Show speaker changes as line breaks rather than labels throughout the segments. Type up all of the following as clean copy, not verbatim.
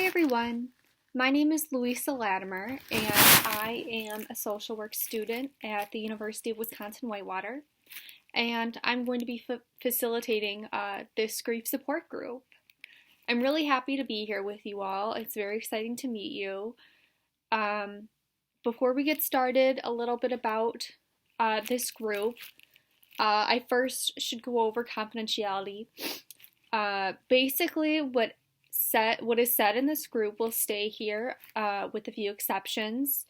everyone. My name is Louisa Latimer, and I am a social work student at the University of Wisconsin-Whitewater, and I'm going to be facilitating this grief support group. I'm really happy to be here with you all. It's very exciting to meet you. Before we get started, a little bit about this group. I first should go over confidentiality. Basically, what is said in this group will stay here, with a few exceptions.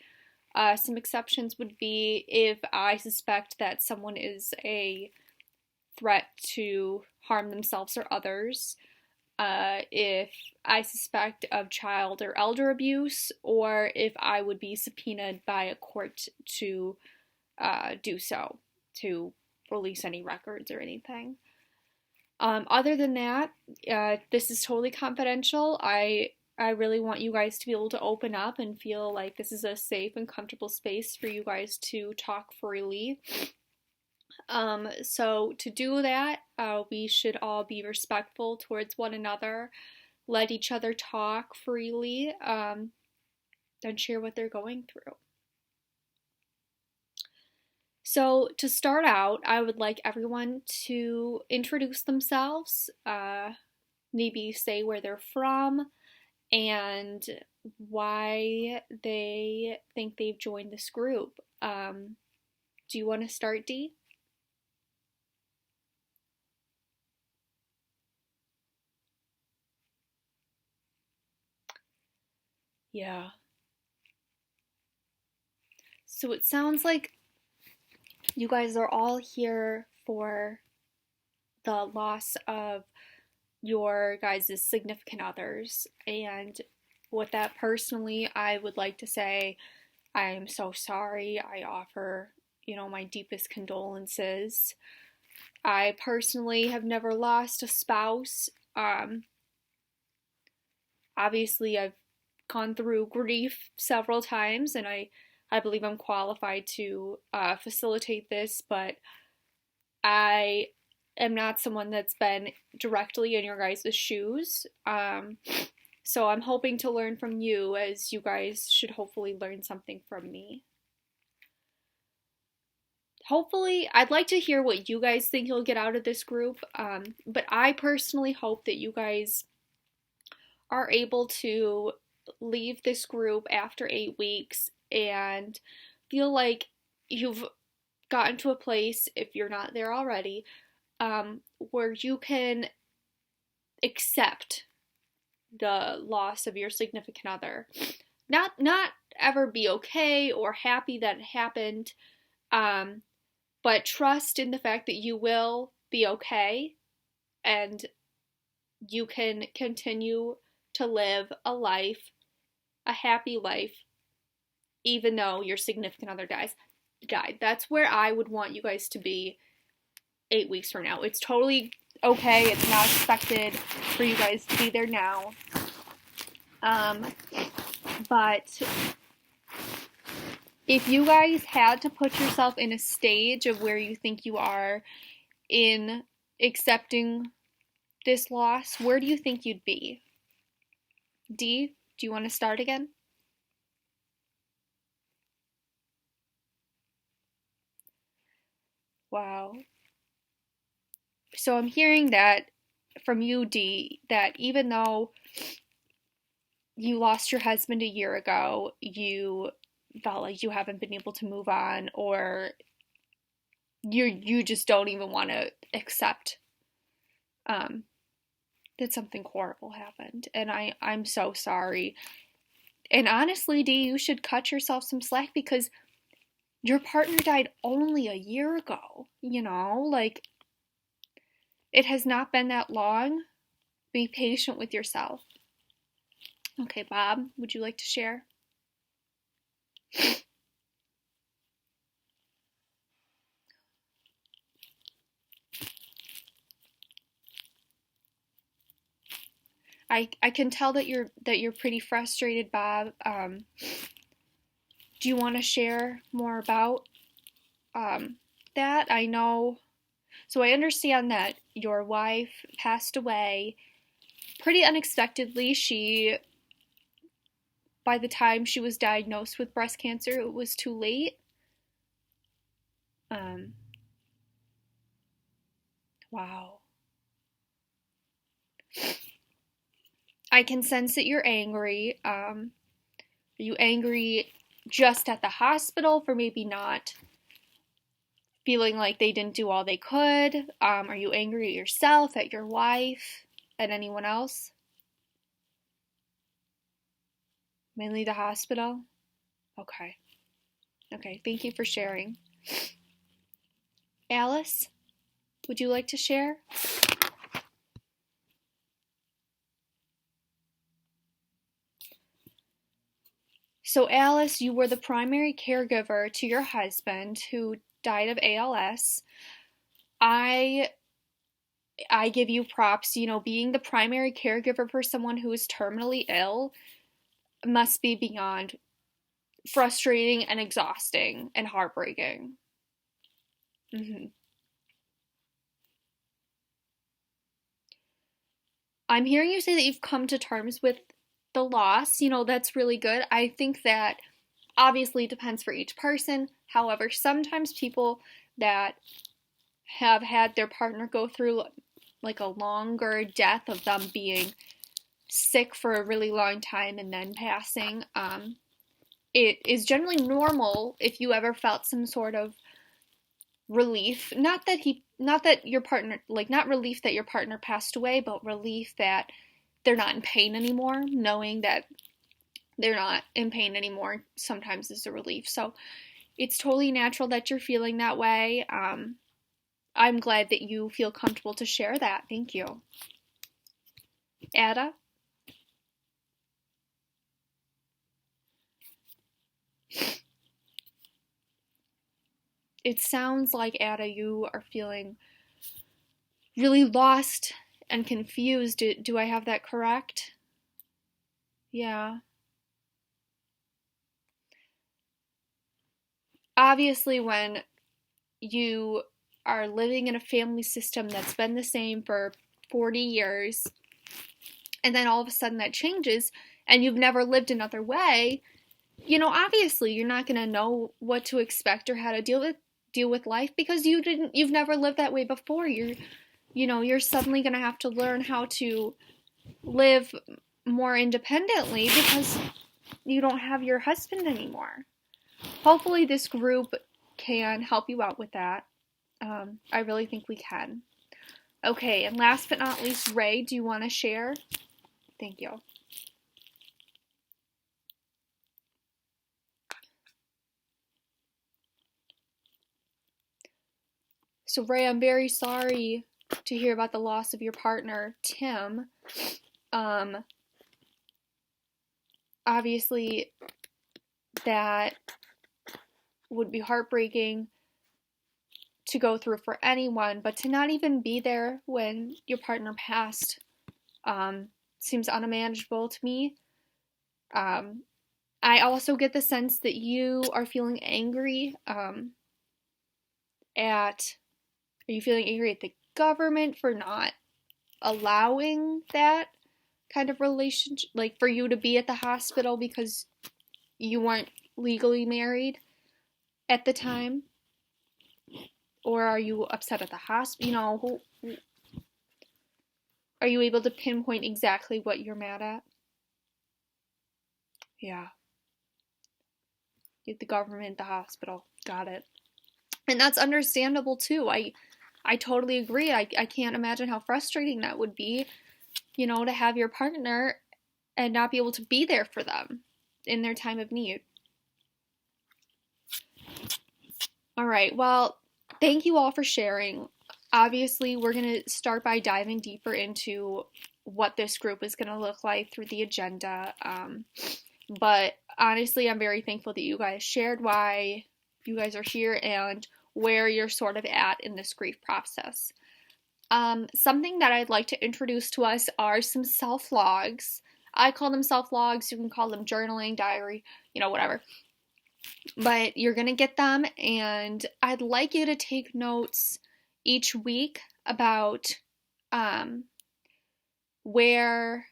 Some exceptions would be if I suspect that someone is a threat to harm themselves or others, if I suspect of child or elder abuse, or if I would be subpoenaed by a court to do so, to release any records or anything. Other than that, this is totally confidential. I really want you guys to be able to open up and feel like this is a safe and comfortable space for you guys to talk freely. So to do that, we should all be respectful towards one another, let each other talk freely, and share what they're going through. So to start out, I would like everyone to introduce themselves, maybe say where they're from, and why they think they've joined this group. Do you want to start, Dee? Yeah. So it sounds like you guys are all here for the loss of your guys' significant others, and with that, personally, I would like to say I am so sorry. I offer, my deepest condolences. I personally have never lost a spouse. Obviously, I've gone through grief several times, and I believe I'm qualified to facilitate this, but I am not someone that's been directly in your guys' shoes. So I'm hoping to learn from you, as you guys should hopefully learn something from me. Hopefully, I'd like to hear what you guys think you'll get out of this group, but I personally hope that you guys are able to leave this group after 8 weeks and feel like you've gotten to a place, if you're not there already, where you can accept the loss of your significant other. Not ever be okay or happy that it happened, but trust in the fact that you will be okay and you can continue to live a life, a happy life, even though your significant other died. That's where I would want you guys to be 8 weeks from now. It's totally okay. It's not expected for you guys to be there now. But if you guys had to put yourself in a stage of where you think you are in accepting this loss, where do you think you'd be? Dee, do you want to start again? Wow. So I'm hearing that from you, Dee, that even though you lost your husband a year ago, you felt like you haven't been able to move on, or you just don't even want to accept that something horrible happened. And I'm so sorry. And honestly, Dee, you should cut yourself some slack, because your partner died only a year ago, like, it has not been that long. Be patient with yourself. Okay, Bob, would you like to share? I can tell that you're pretty frustrated, Bob. Do you want to share more about that? I know. So I understand that your wife passed away pretty unexpectedly. She by the time she was diagnosed with breast cancer, it was too late. Wow. I can sense that you're angry. Are you angry just at the hospital for maybe not feeling like they didn't do all they could? Are you angry at yourself, at your wife, at anyone else? Mainly the hospital? Okay. Okay, thank you for sharing. Alice, would you like to share? So Alice, you were the primary caregiver to your husband who died of ALS. I give you props. You know, being the primary caregiver for someone who is terminally ill must be beyond frustrating and exhausting and heartbreaking. I'm hearing you say that you've come to terms with the loss. You know, that's really good. I think that obviously it depends for each person. However, sometimes people that have had their partner go through like a longer death of them being sick for a really long time and then passing, it is generally normal if you ever felt some sort of relief. Not that your partner, like, not relief that your partner passed away, but relief that they're not in pain anymore. Knowing that they're not in pain anymore sometimes is a relief. So it's totally natural that you're feeling that way. I'm glad that you feel comfortable to share that. Thank you. Ada? It sounds like, Ada, you are feeling really lost and confused. Do I have that correct? Yeah. Obviously, when you are living in a family system that's been the same for 40 years, and then all of a sudden that changes, and you've never lived another way, you know, obviously you're not going to know what to expect or how to deal with life because you've never lived that way before. You're suddenly going to have to learn how to live more independently because you don't have your husband anymore. Hopefully this group can help you out with that. I really think we can. Okay, and last but not least, Ray, do you want to share? Thank you. So Ray, I'm very sorry to hear about the loss of your partner, Tim. Obviously, that would be heartbreaking to go through for anyone, but to not even be there when your partner passed seems unmanageable to me. I also get the sense that you are feeling angry are you feeling angry at the government for not allowing that kind of relationship, like for you to be at the hospital because you weren't legally married at the time? Or are you upset at the hospital? You know, are you able to pinpoint exactly what you're mad at? Yeah. The government, the hospital. Got it. And that's understandable too. I totally agree. I can't imagine how frustrating that would be, you know, to have your partner and not be able to be there for them in their time of need. All right. Well, thank you all for sharing. Obviously, we're going to start by diving deeper into what this group is going to look like through the agenda. But honestly, I'm very thankful that you guys shared why you guys are here and where you're sort of at in this grief process. Something that I'd like to introduce to us are some self-logs. I call them self-logs. You can call them journaling, diary, you know, whatever. But you're going to get them, and I'd like you to take notes each week about where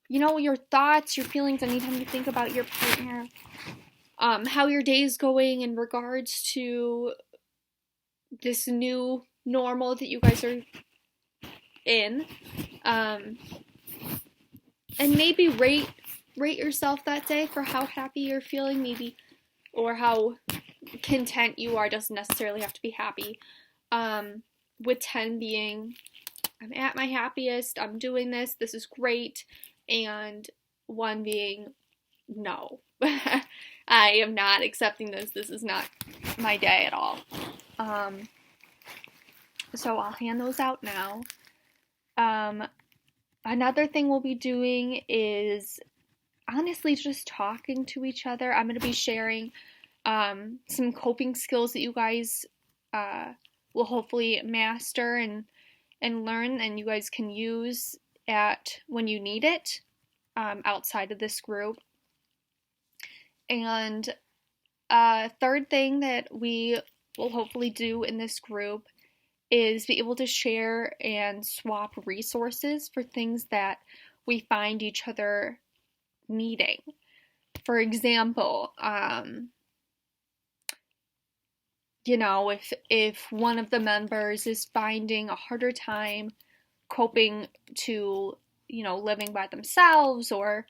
your thoughts, your feelings, anytime you think about your partner, how your day is going in regards to this new normal that you guys are in. And maybe rate yourself that day for how happy you're feeling, maybe, or how content you are. Doesn't necessarily have to be happy. With 10 being, I'm at my happiest, I'm doing this is great, and 1 being, no, I am not accepting this is not my day at all. So I'll hand those out now. Another thing we'll be doing is honestly just talking to each other. I'm going to be sharing some coping skills that you guys will hopefully master and learn, and you guys can use at when you need it outside of this group. And third thing that we will hopefully do in this group is be able to share and swap resources for things that we find each other needing. For example, if one of the members is finding a harder time coping to, living by themselves, or,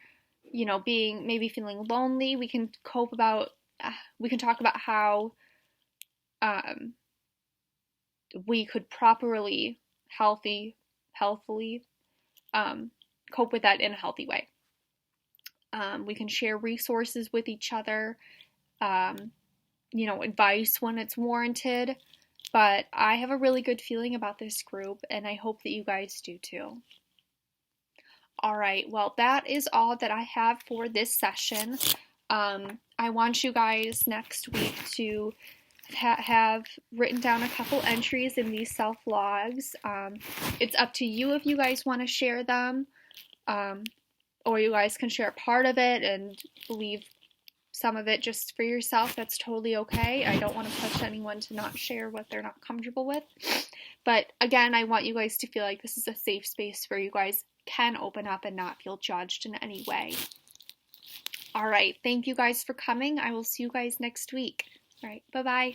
being maybe feeling lonely, we can talk about how we could properly, healthily cope with that in a healthy way. We can share resources with each other, advice when it's warranted. But I have a really good feeling about this group, and I hope that you guys do too. Alright, well, that is all that I have for this session. I want you guys next week to have written down a couple entries in these self-logs. It's up to you if you guys want to share them, or you guys can share part of it and leave some of it just for yourself. That's totally okay. I don't want to push anyone to not share what they're not comfortable with. But again, I want you guys to feel like this is a safe space where you guys can open up and not feel judged in any way. All right. Thank you guys for coming. I will see you guys next week. All right. Bye-bye.